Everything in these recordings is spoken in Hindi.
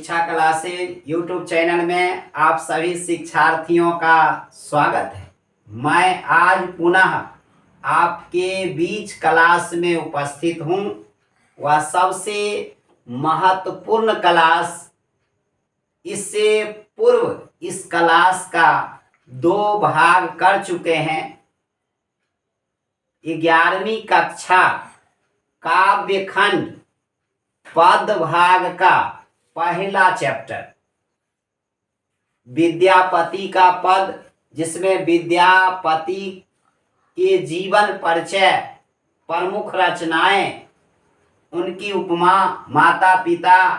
शिक्षा क्लासेज यूट्यूब चैनल में आप सभी शिक्षार्थियों का स्वागत है। मैं आज पुनः आपके बीच क्लास में उपस्थित हूँ। वह सबसे महत्वपूर्ण क्लास। इससे पूर्व इस क्लास का 2 भाग कर चुके हैं। 11वीं कक्षा काव्यखंड पद भाग का पहला चैप्टर विद्यापति का पद, जिसमें विद्यापति के जीवन परिचय, प्रमुख रचनाएं, उनकी उपमा, माता पिता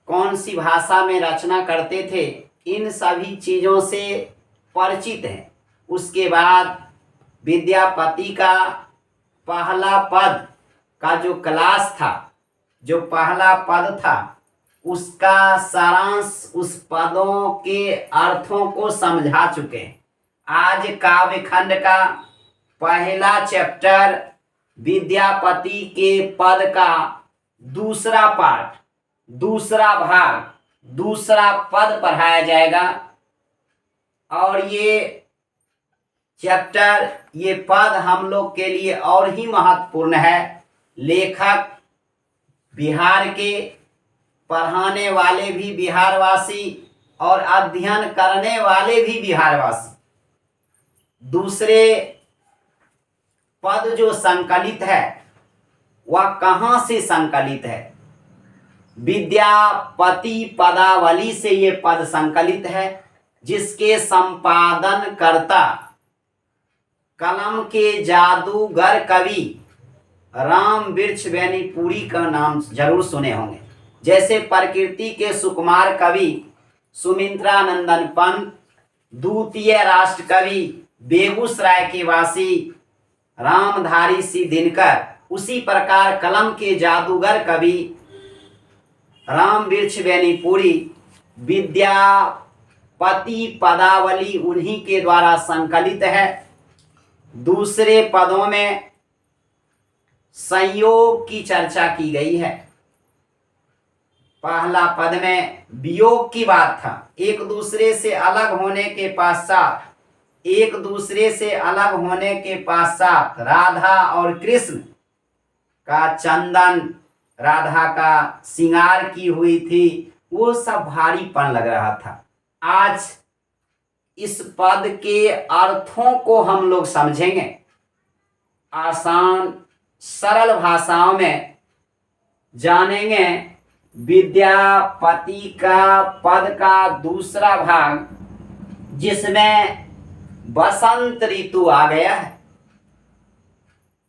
कौन सी भाषा में रचना करते थे, इन सभी चीज़ों से परिचित हैं। उसके बाद विद्यापति का पहला पद का जो क्लास था, जो पहला पद था, उसका सारांश, उस पदों के अर्थों को समझा चुके हैं। आज काव्यखंड का पहला चैप्टर विद्यापति के पद का दूसरा पाठ, दूसरा भाग, दूसरा पद पढ़ाया जाएगा। और ये चैप्टर, ये पद हम लोग के लिए और ही महत्वपूर्ण है। लेखक बिहार के, पढ़ाने वाले भी बिहारवासी और अध्ययन करने वाले भी बिहारवासी। दूसरे पद जो संकलित है वह कहाँ से संकलित है? विद्यापति पदावली से ये पद संकलित है, जिसके संपादन कर्ता कलम के जादूगर कवि राम वृक्ष बेनीपुरी का नाम जरूर सुने होंगे। जैसे प्रकृति के सुकुमार कवि सुमित्रानंदन पंत, द्वितीय राष्ट्र कवि बेगूसराय के वासी रामधारी सिंह दिनकर, उसी प्रकार कलम के जादूगर कवि राम वृक्ष बेनीपुरी विद्यापति पदावली उन्हीं के द्वारा संकलित है। दूसरे पदों में संयोग की चर्चा की गई है। पहला पद में वियोग की बात था। एक दूसरे से अलग होने के पश्चात, एक दूसरे से अलग होने के पश्चात राधा और कृष्ण का चंदन, राधा का श्रृंगार की हुई थी, वो सब भारीपन लग रहा था। आज इस पद के अर्थों को हम लोग समझेंगे। आसान सरल भाषाओं में जानेंगे। विद्यापति का पद का दूसरा भाग, जिसमें बसंत ऋतु आ गया है,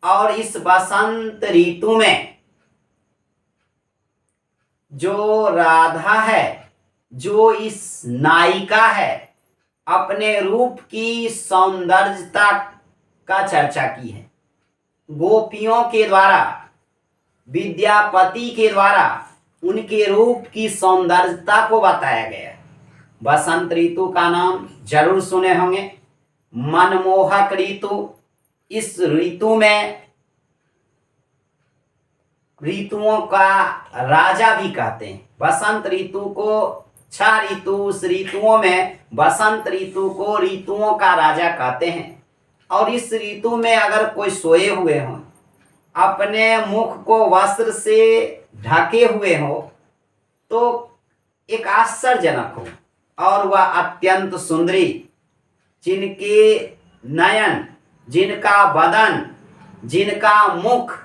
और इस बसंत ऋतु में जो राधा है, जो इस नायिका है, अपने रूप की सौंदर्यता का चर्चा की है। गोपियों के द्वारा, विद्यापति के द्वारा उनके रूप की सौंदर्यता को बताया गया है। बसंत ऋतु का नाम जरूर सुने होंगे, मनमोहक ऋतु। इस ऋतु में ऋतुओं का राजा भी कहते हैं। बसंत ऋतु को 6 ऋतु, उस ऋतुओं में बसंत ऋतु को ऋतुओं का राजा कहते हैं। और इस ऋतु में अगर कोई सोए हुए हों, अपने मुख को वस्त्र से ढके हुए हो, तो एक आश्चर्यजनक हो, और वह अत्यंत सुंदरी, जिनके नयन, जिनका बदन, जिनका मुख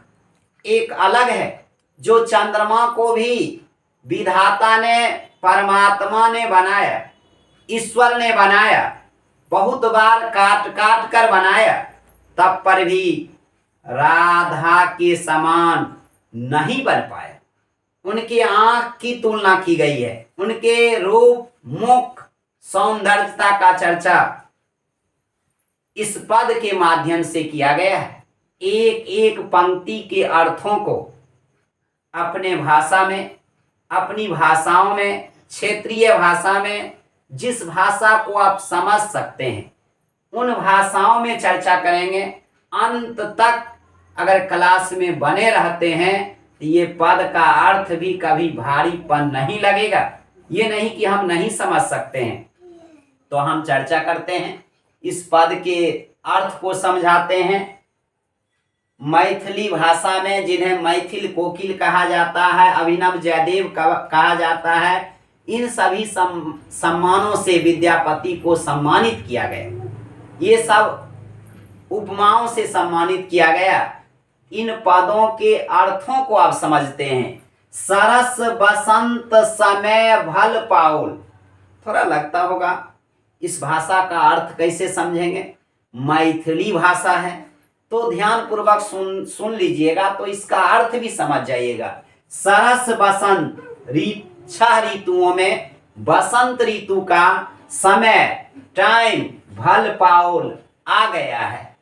एक अलग है, जो चंद्रमा को भी विधाता ने, परमात्मा ने बनाया, ईश्वर ने बनाया, बहुत बार काट काट कर बनाया, तब पर भी राधा के समान नहीं बन पाया। उनकी आंख की तुलना की गई है। उनके रूप, मुख, सौंदर्यता का चर्चा इस पद के माध्यम से किया गया है। एक एक पंक्ति के अर्थों को अपने भाषा में, अपनी भाषाओं में, क्षेत्रीय भाषा में, जिस भाषा को आप समझ सकते हैं, उन भाषाओं में चर्चा करेंगे। अंत तक अगर क्लास में बने रहते हैं ये पद का अर्थ भी कभी भारीपन नहीं लगेगा। ये नहीं कि हम नहीं समझ सकते हैं, तो हम चर्चा करते हैं, इस पद के अर्थ को समझाते हैं। मैथिली भाषा में जिन्हें मैथिल कोकिल कहा जाता है, अभिनव जयदेव कहा जाता है, इन सभी सम्मानों से विद्यापति को सम्मानित किया गया। ये सब उपमाओं से सम्मानित किया गया। इन पदों के अर्थों को आप समझते हैं। सरस बसंत समय भल पाउल, थोड़ा लगता होगा इस भाषा का अर्थ कैसे समझेंगे। मैथिली भाषा है तो ध्यान पूर्वक सुन लीजिएगा, तो इसका अर्थ भी समझ जाइएगा। सरस बसंत, 6 ऋतुओं में बसंत ऋतु का समय, टाइम, भल पाउल आ गया है।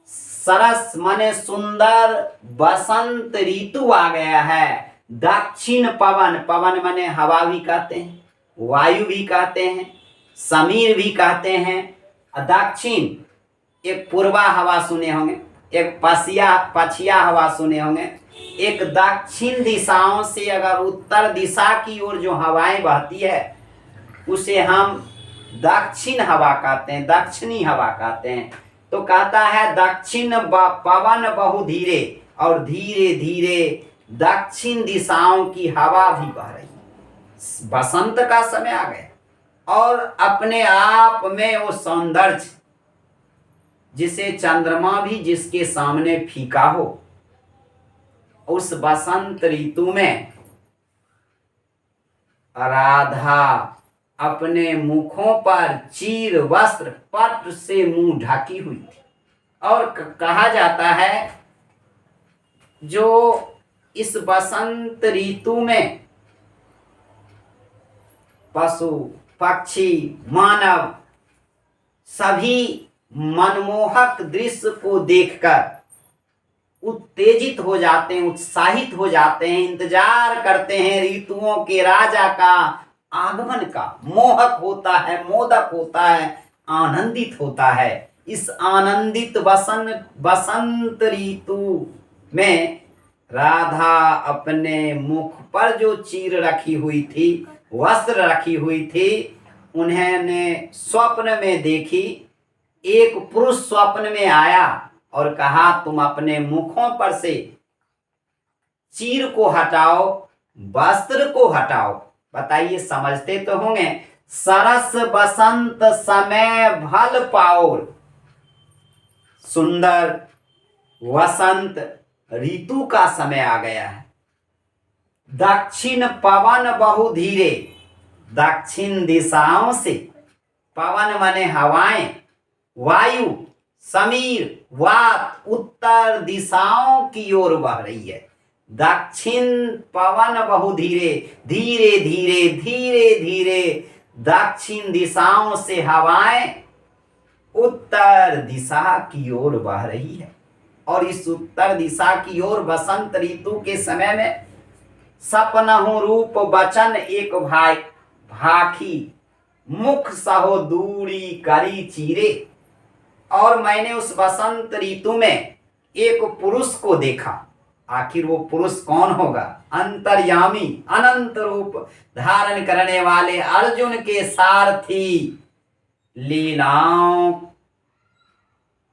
सरस माने सुंदर, बसंत ऋतु आ गया है। दक्षिण पवन, पवन माने हवा भी कहते हैं, वायु भी कहते हैं, समीर भी कहते हैं। दक्षिण, एक पूर्वा हवा सुने होंगे, एक पछिया हवा सुने होंगे। एक दक्षिण दिशाओं से अगर उत्तर दिशा की ओर जो हवाएं बहती है उसे हम दक्षिण हवा कहते हैं, दक्षिणी हवा कहते हैं। तो कहता है दक्षिण पवन बहु धीरे, और धीरे धीरे दक्षिण दिशाओं की हवा भी बह रही है। बसंत का समय आ गया और अपने आप में वो सौंदर्य जिसे चंद्रमा भी जिसके सामने फीका हो, उस बसंत ऋतु में राधा अपने मुखों पर चीर वस्त्र पट से मुंह ढकी हुई थी। और कहा जाता है जो इस बसंत ऋतु में पशु पक्षी मानव सभी मनमोहक दृश्य को देखकर उत्तेजित हो जाते हैं, उत्साहित हो जाते हैं, इंतजार करते हैं ऋतुओं के राजा का आगमन का। मोहक होता है, मोदक होता है, आनंदित होता है। इस आनंदित बसंत ऋतु में राधा अपने मुख पर जो चीर रखी हुई थी, वस्त्र रखी हुई थी, उन्होंने स्वप्न में देखी। एक पुरुष स्वप्न में आया और कहा तुम अपने मुखों पर से चीर को हटाओ, वस्त्र को हटाओ। बताइए, समझते तो होंगे। सरस बसंत समय भल पाओल, सुंदर वसंत ऋतु का समय आ गया है। दक्षिण पवन बहु धीरे, दक्षिण दिशाओं से, पवन माने हवाएं, वायु, समीर, वात उत्तर दिशाओं की ओर बह रही है। दक्षिण पवन बहु धीरे, धीरे धीरे धीरे धीरे दक्षिण दिशाओं से हवाएं उत्तर दिशा की ओर बह रही है। और इस उत्तर दिशा की ओर बसंत ऋतु के समय में सपनहु रूप बचन एक भाखी, मुख सहो दूरी करी चीरे। और मैंने उस बसंत ऋतु में एक पुरुष को देखा। आखिर वो पुरुष कौन होगा? अंतर्यामी, अनंत रूप धारण करने वाले अर्जुन के सारथी, लीलाओं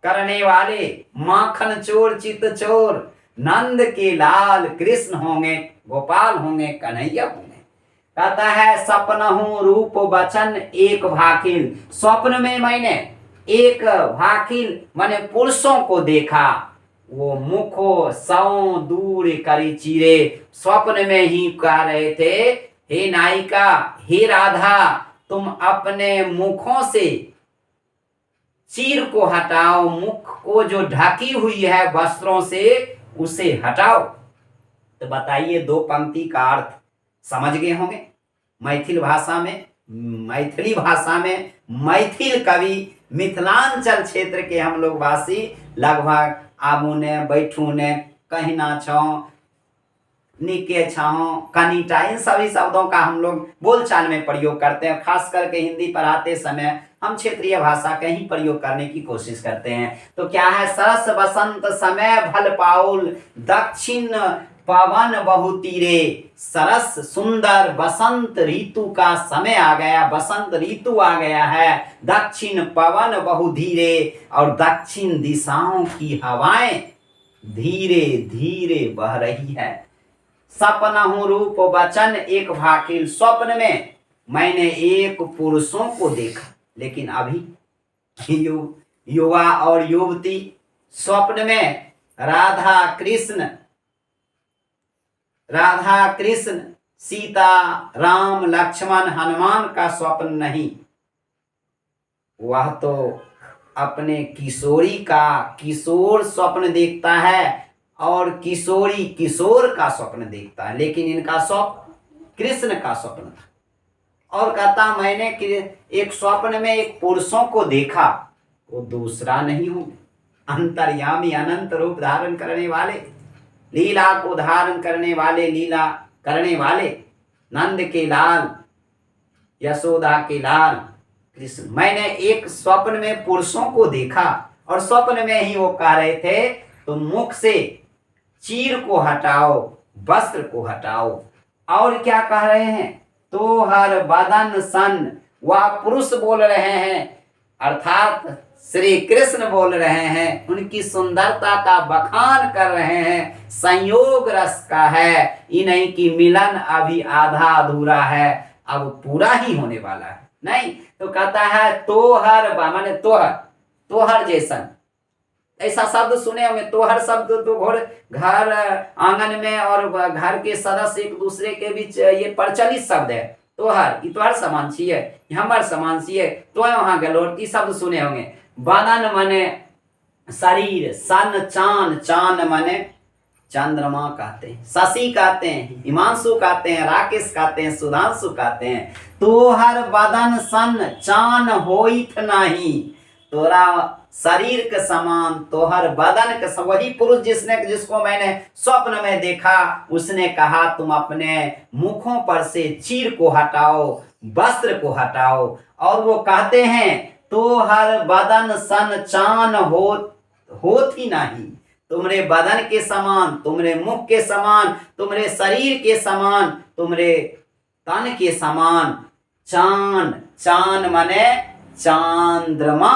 करने वाले माखन चोर चित चोर, नंद के लाल कृष्ण होंगे, गोपाल होंगे, कन्हैया होंगे। कहता है सपनहु रूप बचन एक भाकिल, स्वप्न में मैंने एक भाकिल माने पुरुषों को देखा। वो मुखो सौ दूर करी चीरे, स्वप्न में ही कह रहे थे हे नायिका, हे राधा, तुम अपने मुखों से चीर को हटाओ, मुख को जो ढकी हुई है वस्त्रों से उसे हटाओ। तो बताइए, दो पंक्ति का अर्थ समझ गए होंगे। मैथिली भाषा में मैथिल कवि, मिथिलांचल क्षेत्र के हम लोग वासी लगभग आबू ने, बैठू ने, कहीं ना छो, निके छाओ, कनीटा, इन सभी शब्दों का हम लोग बोलचाल में प्रयोग करते हैं। खास करके हिंदी पढ़ाते समय हम क्षेत्रीय भाषा का ही प्रयोग करने की कोशिश करते हैं। तो क्या है? सरस बसंत समय भल पाउल, दक्षिण पवन बहुतीरे, सरस सुंदर बसंत ऋतु का समय आ गया, बसंत ऋतु आ गया है। दक्षिण पवन बहुधीरे, और दक्षिण दिशाओं की हवाएं धीरे धीरे बह रही है। सपनहु रूप वचन एक भाकिल, स्वप्न में मैंने एक पुरुषों को देखा, लेकिन अभी युवा और युवती, स्वप्न में राधा कृष्ण सीता राम लक्ष्मण हनुमान का स्वप्न नहीं, वह तो अपने किशोरी का किशोर स्वप्न देखता है और किशोरी किशोर का स्वप्न देखता है, लेकिन इनका स्वप्न कृष्ण का स्वप्न था। और कहता मैंने एक स्वप्न में एक पुरुषों को देखा, वो दूसरा नहीं होंगे, अंतर्यामी अनंत रूप धारण करने वाले, लीला को धारण करने वाले, लीला करने वाले, नंद के लाल, यशोदा के लाल कृष्ण। मैंने एक स्वप्न में पुरुषों को देखा, और स्वप्न में ही वो कह रहे थे तुम मुख से चीर को हटाओ, वस्त्र को हटाओ। और क्या कह रहे हैं? तो हर बदन सन, वह पुरुष बोल रहे हैं, अर्थात श्री कृष्ण बोल रहे हैं, उनकी सुंदरता का बखान कर रहे हैं। संयोग रस का है, इन्हीं की मिलन अभी आधा अधूरा है, अब पूरा ही होने वाला है। नहीं तो कहता है तोहर, माने तोहर जैसन, ऐसा शब्द सुने होंगे। तोहर शब्द तो घर आंगन में और घर के सदस्य एक दूसरे के बीच ये प्रचलित शब्द है। तोहर, ये तोहर समान छिए, हमर समान छिए, तो वहां गलोट, ये शब्द सुने होंगे। बदन मने शरीर, सन चांद, चांद मने चंद्रमा कहते हैं, शशि कहते हैं, हिमांशु कहते हैं, राकेश कहते हैं, सुधांशु कहते हैं। तोहर बदन सन चान होइत नहीं, तोरा शरीर के समान, तोहर बदन के समान। वही पुरुष जिसको मैंने स्वप्न में देखा, उसने कहा तुम अपने मुखों पर से चीर को हटाओ, वस्त्र को हटाओ। और वो कहते हैं तोहर बदन सन चान होत ही नहीं, तुमरे बदन के समान, तुमरे मुख के समान, तुमरे शरीर के समान, तुमरे तन के समान चांद, चांद माने चंद्रमा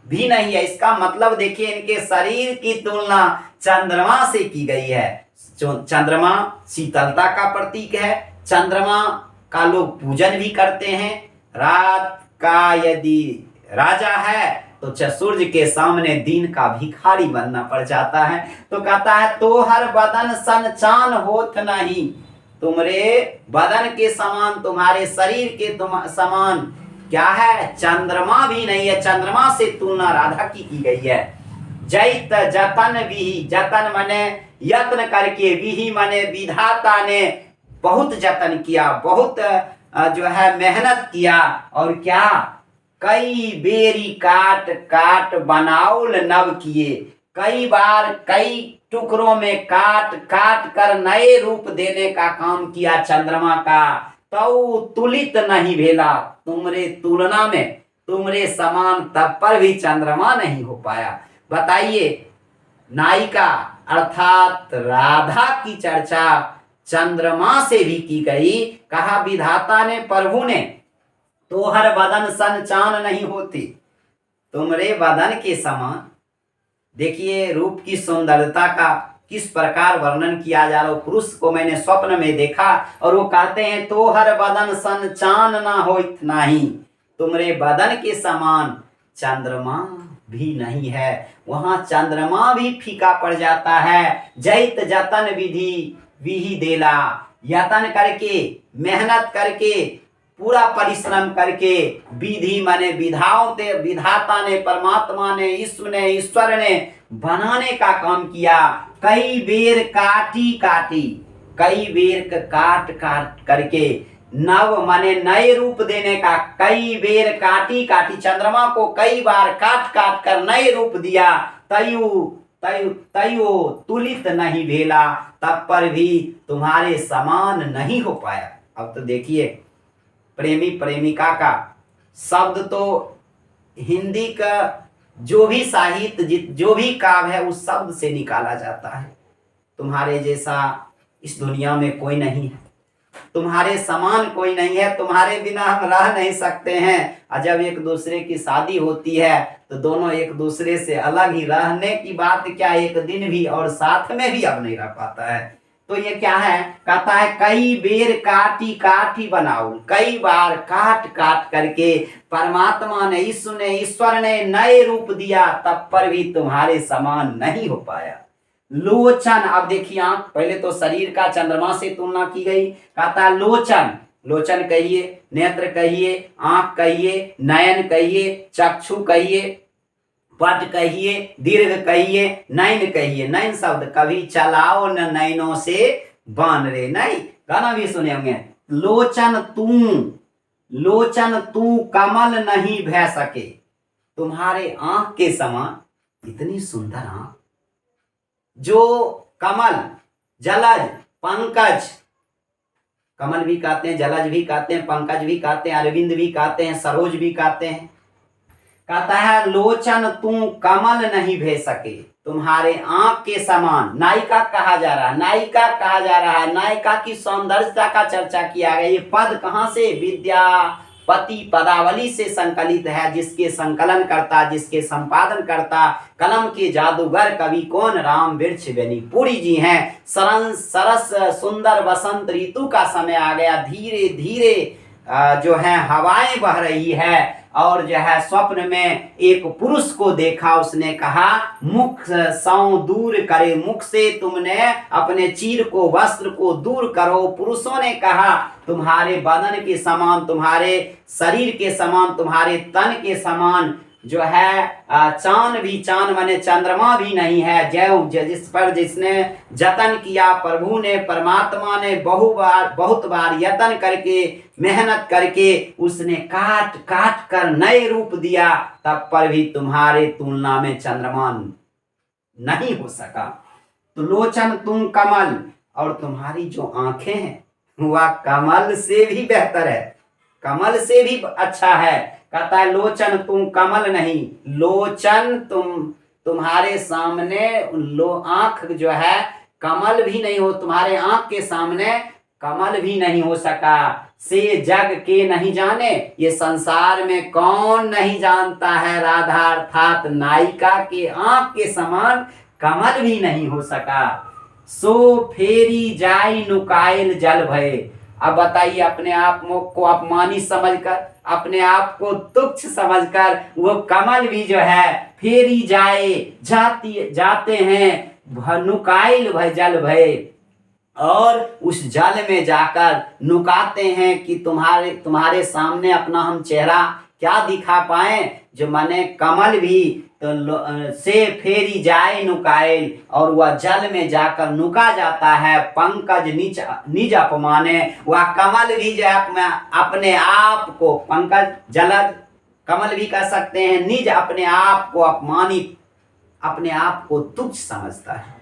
भी नहीं है। इसका मतलब देखिए, इनके शरीर की तुलना चंद्रमा से की गई है। चंद्रमा शीतलता का प्रतीक है, चंद्रमा का लोग पूजन भी करते हैं। रात का यदि राजा है तो सूर्य के सामने दिन का भिखारी बनना पड़ जाता है। तो कहता है तोहर बदन सन चान होत नहीं, तुमरे बदन के समान, तुम्हारे शरीर के समान क्या है? चंद्रमा भी नहीं है। चंद्रमा से तुलना राधा की गई है। जैत जतन विहि, जतन माने यत्न करके, विहि माने विधाता ने बहुत जतन किया, बहुत जो है मेहनत किया। और क्या? कई बेरी काट काट बनाउल नव किए, कई बार कई टुकड़ों में काट काट कर नए रूप देने का काम किया चंद्रमा का। तो तुलित नहीं भेला, तुमरे तुलना में, तुमरे समान तब पर भी चंद्रमा नहीं हो पाया। बताइए, नायिका अर्थात राधा की चर्चा चंद्रमा से भी की गई। कहा विधाता ने, प्रभु ने, तोहर बदन सन चान नहीं होती, तुमरे बदन के समान। देखिए रूप की सुंदरता का किस प्रकार वर्णन किया जा रहा। पुरुष को मैंने स्वप्न में देखा, और वो कहते हैं तोहर बदन सन चान ना होइत नहीं, तुमरे बदन के समान चंद्रमा भी नहीं है। वहां चंद्रमा भी फीका पड़ जाता है। जैत जतन विधि देला, यतन करके, मेहनत करके, पूरा परिश्रम करके, विधि माने विधाता ने, परमात्मा ने, ईश्वर ने बनाने का काम किया। कई बेर काटी काटी, कई बेर काट काट करके, नव माने नए रूप देने का, कई बेर काटी काटी, चंद्रमा को कई बार काट काट कर नए रूप दिया। तयो तुलित नहीं भेला, तब पर भी तुम्हारे समान नहीं हो पाया। अब तो देखिए, प्रेमी प्रेमिका का शब्द तो हिंदी का जो भी साहित्य, जो भी काव्य है, उस शब्द से निकाला जाता है। तुम्हारे जैसा इस दुनिया में कोई नहीं है, तुम्हारे समान कोई नहीं है, तुम्हारे बिना हम रह नहीं सकते हैं। और जब एक दूसरे की शादी होती है तो दोनों एक दूसरे से अलग ही, रहने की बात क्या, एक दिन भी और साथ में भी अब नहीं रह पाता है। तो ये क्या है, कहता है कई बेर काटी काटी बनाओ, कई बार काट काट करके परमात्मा ने, ईश्वर ने नए रूप दिया, तब पर भी तुम्हारे समान नहीं हो पाया। लोचन, अब देखिए आंख, पहले तो शरीर का चंद्रमा से तुलना की गई, कहता है लोचन, लोचन कहिए, नेत्र कहिए, आंख कहिए, नयन कहिए, चक्षु कहिए, पट कहिए, दीर्घ कहिए, नैन कहिए। नैन शब्द कभी चलाओ न नैनों से बान रे, नहीं, गाना भी सुने होंगे। लोचन तू कमल नहीं भय सके, तुम्हारे आंख के समान इतनी सुंदर आंख, जो कमल, जलज, पंकज, कमल भी कहते हैं, जलज भी कहते हैं, पंकज भी कहते हैं, अरविंद भी कहते हैं, सरोज भी कहते हैं। कहता है लोचन तू कमल नहीं भे सके, तुम्हारे आंख के समान। नायिका कहा जा रहा है, नायिका कहा जा रहा है, नायिका की सौंदर्यता का चर्चा किया गया। ये पद कहां से, विद्यापति पदावली से संकलित है, जिसके संकलन करता, जिसके संपादन करता कलम के जादूगर कवि कौन, राम वृक्ष बेनीपुरी जी हैं। सरस सुंदर वसंत ऋतु का समय आ गया, धीरे धीरे जो है हवाएं बह रही है, और जो है स्वप्न में एक पुरुष को देखा, उसने कहा मुख सौ दूर करे, मुख से तुमने अपने चीर को, वस्त्र को दूर करो। पुरुषों ने कहा तुम्हारे बदन के समान, तुम्हारे शरीर के समान, तुम्हारे तन के समान जो है चांद भी, चांद माने चंद्रमा भी नहीं है। जय जिस पर जिसने जतन किया, प्रभु ने, परमात्मा ने बहुत बार यत्न करके, मेहनत करके उसने काट काट कर नए रूप दिया, तब पर भी तुम्हारे तुलना में चंद्रमा नहीं हो सका। तो लोचन तुम कमल, और तुम्हारी जो आंखें हैं वह कमल से भी बेहतर है, कमल से भी अच्छा है। कहता है लोचन तुम कमल नहीं, लोचन तुम्हारे सामने आंख जो है कमल भी नहीं हो, तुम्हारे आंख के सामने कमल भी नहीं हो सका। से जग के नहीं जाने, ये संसार में कौन नहीं जानता है, राधा अर्थात नायिका के आंख के समान कमल भी नहीं हो सका। सो फेरी जाई नुकायल जल भय, अब बताइए, अपने आप को अपमानी समझकर, अपने आप को तुच्छ समझकर वो कमल भी जो है फेरी जाते हैं नुकाइल भय जल भय, और उस जल में जाकर नुकाते हैं कि तुम्हारे सामने अपना हम चेहरा क्या दिखा पाए। जो माने कमल भी तो से फेरी जाए नुकाइल, और वह जल में जाकर नुका जाता है। पंकज निज अपमाने, वह कमल भी जो अपने आप को, पंकज जलज कमल भी कह सकते हैं, निज अपने आप को अपमानित, अपने आप को तुच्छ समझता है,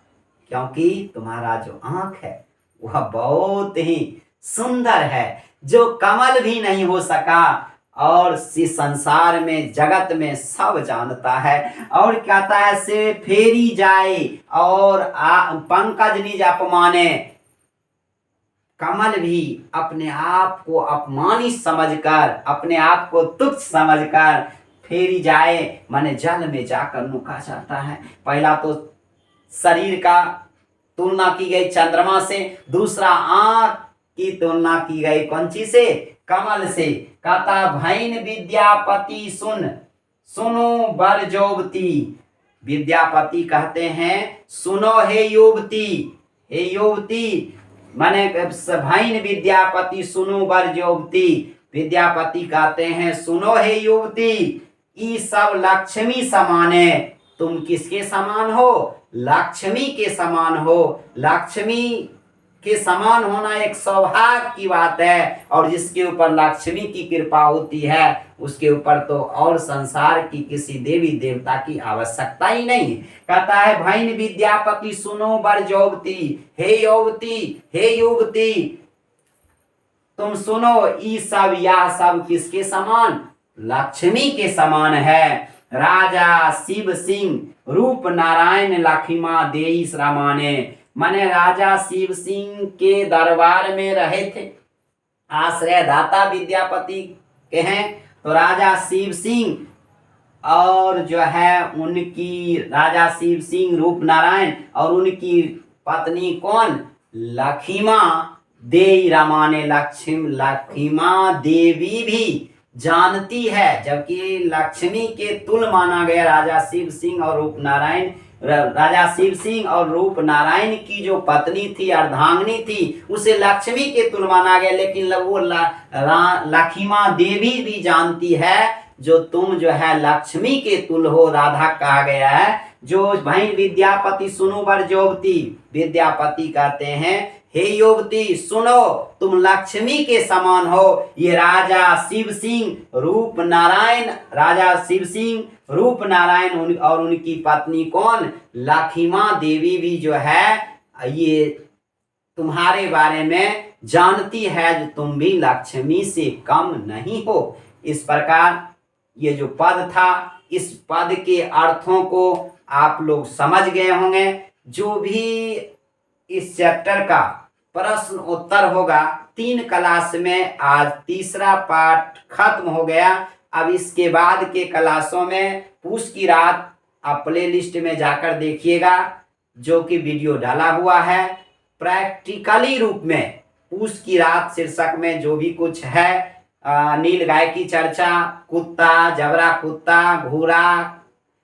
क्योंकि तुम्हारा जो आंख है वह बहुत ही सुंदर है, जो कमल भी नहीं हो सका, और इस संसार में, जगत में सब जानता है। और कहता है से फेरी जाए, और पंकज निज अपमाने, कमल भी अपने आप को अपमानित समझकर, अपने आप को तुच्छ समझकर फेरी जाए, माने जल में जाकर नुका जाता है। पहला तो शरीर का तुलना की गई चंद्रमा से, दूसरा आंख की तुलना की गई कौन सी से, कमल से। कहता भैन विद्यापति सुनो बर जोगती, विद्यापति कहते हैं सुनो हे युवती, हे युवती माने भैन विद्यापति सुनो बर जोगती, विद्यापति कहते हैं सुनो हे युवती, ई सब लक्ष्मी समाने, तुम किसके समान हो, लक्ष्मी के समान हो। लक्ष्मी के समान होना एक सौभाग्य की बात है, और जिसके ऊपर लक्ष्मी की कृपा होती है उसके ऊपर तो और संसार की किसी देवी देवता की आवश्यकता ही नहीं। कहता है भैन विद्यापति सुनो बर जोगती, हे युवती, हे युवती तुम सुनो, ई सब, यह सब किसके समान, लक्ष्मी के समान है। राजा शिव सिंह रूप नारायण लखिमा देई श्रमाने, माने राजा शिव सिंह के दरबार में रहे थे, आश्रय दाता विद्यापति के हैं। तो राजा शिव सिंह और जो है उनकी राजा शिव सिंह रूप नारायण और उनकी पत्नी कौन, लखीमा देवी रामाने लखीमा देवी भी जानती है, जबकि लक्ष्मी के तुल माना गया राजा शिव सिंह और रूप नारायण। राजा शिव सिंह और रूप नारायण की जो पत्नी थी, अर्धांगिनी थी, उसे लक्ष्मी के तुल माना गया, लेकिन वो लखीमा देवी भी जानती है जो तुम जो है लक्ष्मी के तुल हो, राधा कहा गया है। जो भाई विद्यापति सुनो बर जोगती, विद्यापति कहते हैं हे युवती सुनो, तुम लक्ष्मी के समान हो। ये राजा शिव सिंह रूप नारायण, राजा शिव सिंह रूप नारायण और उनकी पत्नी कौन, लखीमा देवी भी जो है ये तुम्हारे बारे में जानती है, जो तुम भी लक्ष्मी से कम नहीं हो। इस प्रकार ये जो पद था, इस पद के अर्थों को आप लोग समझ गए होंगे। जो भी इस चैप्टर का प्रश्न उत्तर होगा 3 क्लास में, आज तीसरा पार्ट खत्म हो गया। अब इसके बाद के क्लासों में पूछ की रात आप प्ले लिस्ट में जाकर देखिएगा, जो कि वीडियो डाला हुआ है प्रैक्टिकली रूप में। पूछ की रात शीर्षक में जो भी कुछ है, नील गाय की चर्चा, कुत्ता, जबरा कुत्ता, घोड़ा,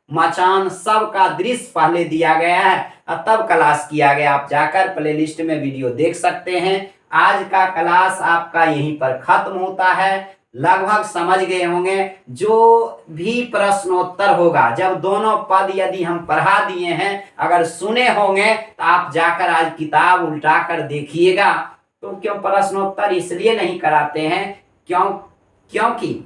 मचान, सब का दृश्य पहले दिया गया है और तब क्लास किया गया। आप जाकर प्लेलिस्ट में वीडियो देख सकते हैं। आज का क्लास आपका यहीं पर खत्म होता है। लगभग समझ गए होंगे। जो भी प्रश्नोत्तर होगा, जब दोनों पद यदि हम पढ़ा दिए हैं, अगर सुने होंगे तो आप जाकर आज किताब उल्टा कर देखिएगा। तो क्यों प्रश्नोत्तर इसलिए नहीं कराते हैं, क्योंकि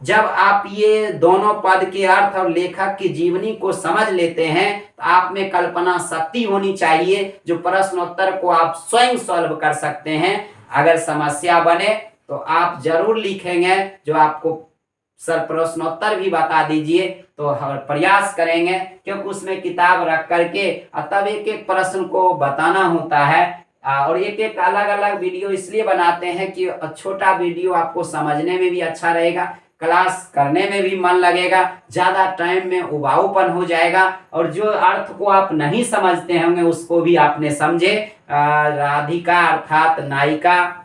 जब आप ये दोनों पद के अर्थ और लेखक की जीवनी को समझ लेते हैं तो आप में कल्पना शक्ति होनी चाहिए, जो प्रश्नोत्तर को आप स्वयं सॉल्व कर सकते हैं। अगर समस्या बने तो आप जरूर लिखेंगे, जो आपको सर प्रश्नोत्तर भी बता दीजिए, तो हम प्रयास करेंगे, क्योंकि उसमें किताब रख करके तब एक एक प्रश्न को बताना होता है। और एक एक अलग अलग वीडियो इसलिए बनाते हैं कि छोटा वीडियो आपको समझने में भी अच्छा रहेगा, क्लास करने में भी मन लगेगा, ज्यादा टाइम में उबाऊपन हो जाएगा, और जो अर्थ को आप नहीं समझते होंगे उसको भी आपने समझे। राधिका अर्थात नायिका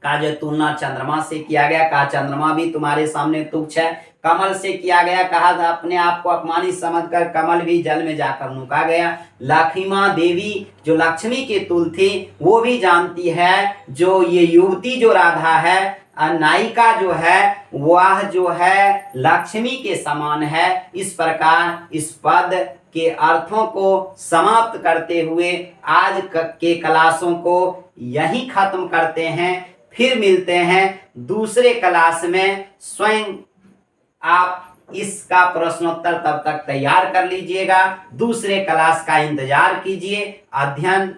का जो तुलना चंद्रमा से किया गया, कहा चंद्रमा भी तुम्हारे सामने तुच्छ है। कमल से किया गया, कहा था अपने आप को अपमानित समझकर कमल भी जल में जाकर नुका गया। लखीमा देवी जो लक्ष्मी के तुल थी, वो भी जानती है जो ये युवती जो राधा है, नायिका जो है, वह जो है लक्ष्मी के समान है। इस प्रकार इस पद के अर्थों को समाप्त करते हुए आज के क्लासों को यहीं खत्म करते हैं। फिर मिलते हैं दूसरे क्लास में। स्वयं आप इसका प्रश्नोत्तर तब तक तैयार कर लीजिएगा। दूसरे क्लास का इंतजार कीजिए, अध्ययन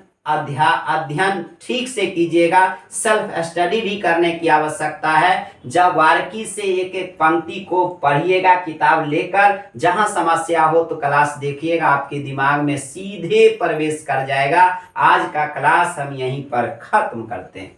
ठीक से कीजिएगा। सेल्फ स्टडी भी करने की आवश्यकता है। जब बारीकी से एक एक पंक्ति को पढ़िएगा किताब लेकर, जहां समस्या हो तो क्लास देखिएगा, आपके दिमाग में सीधे प्रवेश कर जाएगा। आज का क्लास हम यहीं पर खत्म करते हैं।